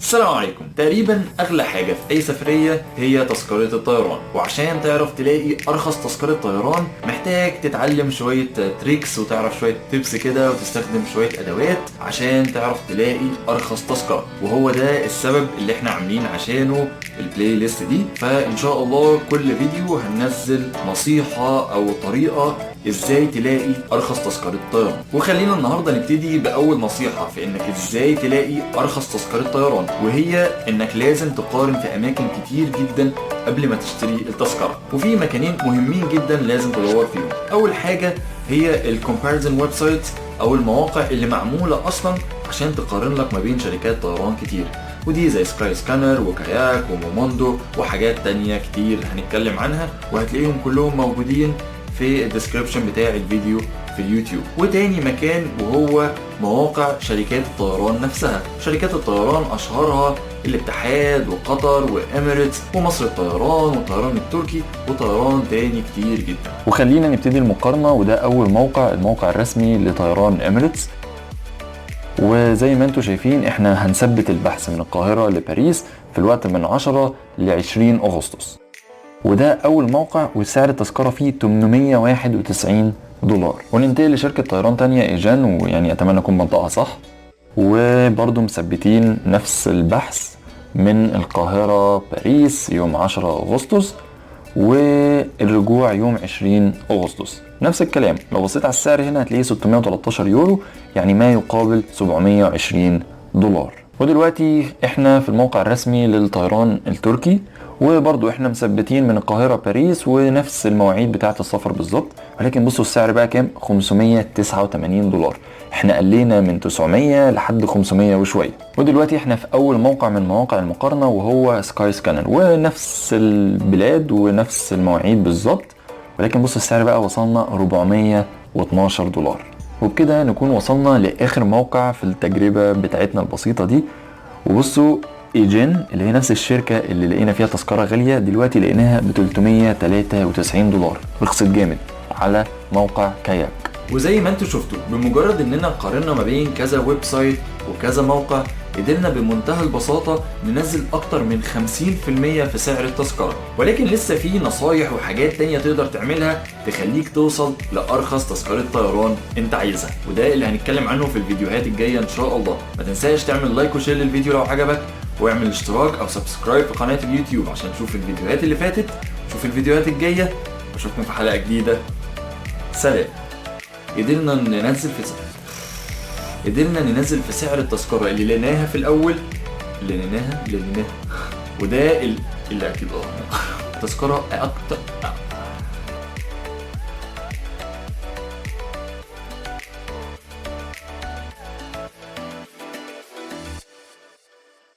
السلام عليكم. تقريبا اغلى حاجة في اي سفرية هي تذكرة الطيران، وعشان تعرف تلاقي ارخص تذكرة طيران محتاج تتعلم شوية تريكس وتعرف شوية تيبس كده وتستخدم شوية ادوات عشان تعرف تلاقي ارخص تذكرة، وهو ده السبب اللي احنا عاملين عشانه البلاي ليست دي. فان شاء الله كل فيديو هننزل نصيحة او طريقة ازاي تلاقي ارخص تذكرة طيران. وخلينا النهاردة نبتدي باول نصيحة في انك ازاي تلاقي ارخص تذكرة طيران، وهي انك لازم تقارن في اماكن كتير جدا قبل ما تشتري التذكرة. وفي مكانين مهمين جدا لازم تدور فيهم. اول حاجة هي الكومباريزن ويب سايت او المواقع اللي معمولة اصلا عشان تقارن لك ما بين شركات طيران كتير، ودي زي سكاي سكانر وكاياك وموموندو وحاجات تانية كتير هنتكلم عنها، وهتلاقيهم كلهم موجودين في الديسكريبشن بتاع الفيديو في اليوتيوب. وتاني مكان وهو مواقع شركات الطيران نفسها. شركات الطيران اشهرها الاتحاد وقطر واميريتس ومصر الطيران والطيران التركي وطيران تاني كتير جدا. وخلينا نبتدي المقارنة، وده اول الموقع الرسمي لطيران اميريتس. وزي ما انتم شايفين احنا هنثبت البحث من القاهرة لباريس في الوقت من 10 ل 20 اغسطس، وده اول موقع وسعر التذكرة فيه $891. وننتقل لشركة طيران تانية ايجان، ويعني اتمنى اكون بنطقها صح، وبرضو مثبتين نفس البحث من القاهرة باريس يوم 10 اغسطس والرجوع يوم 20 اغسطس. نفس الكلام، لو بصيت على السعر هنا هتلاقيه 613 يورو، يعني ما يقابل $720. ودلوقتي احنا في الموقع الرسمي للطيران التركي، وبرضو احنا مثبتين من القاهرة باريس ونفس المواعيد بتاعة السفر بالظبط، ولكن بصوا السعر بقى كام؟ $589. احنا قلينا من 900 لحد 500 وشوية. ودلوقتي احنا في اول موقع من مواقع المقارنة وهو سكاي سكانر، ونفس البلاد ونفس المواعيد بالظبط، ولكن بصوا السعر بقى وصلنا $412. وبكده نكون وصلنا لاخر موقع في التجربة بتاعتنا البسيطة دي. وبصوا ايجين اللي هي نفس الشركة اللي لقينا فيها تذكرة غالية، دلوقتي لقيناها $393، رخصت جامد على موقع كاياك. وزي ما انتوا شفتوا بمجرد اننا قارنا ما بين كذا ويب سايت وكذا موقع، قدرنا بمنتهى البساطة ننزل اكتر من 50% في سعر التذكرة. ولكن لسه في نصايح وحاجات تانية تقدر تعملها تخليك توصل لارخص تذكرة طيران انت عايزها، وده اللي هنتكلم عنه في الفيديوهات الجاية ان شاء الله. ما تنساش تعمل لايك وشير للفيديو لو عجبك، واعمل اشتراك او سبسكرايب في قناة اليوتيوب عشان تشوف الفيديوهات اللي فاتت، شوف الفيديوهات الجاية، واشوفكم في حلقة جديدة. سلام. قدرنا ننزل في سعر التذكرة اللي لقيناها في الأول، اللي لقيناها وده اللي أكيد التذكرة أكتر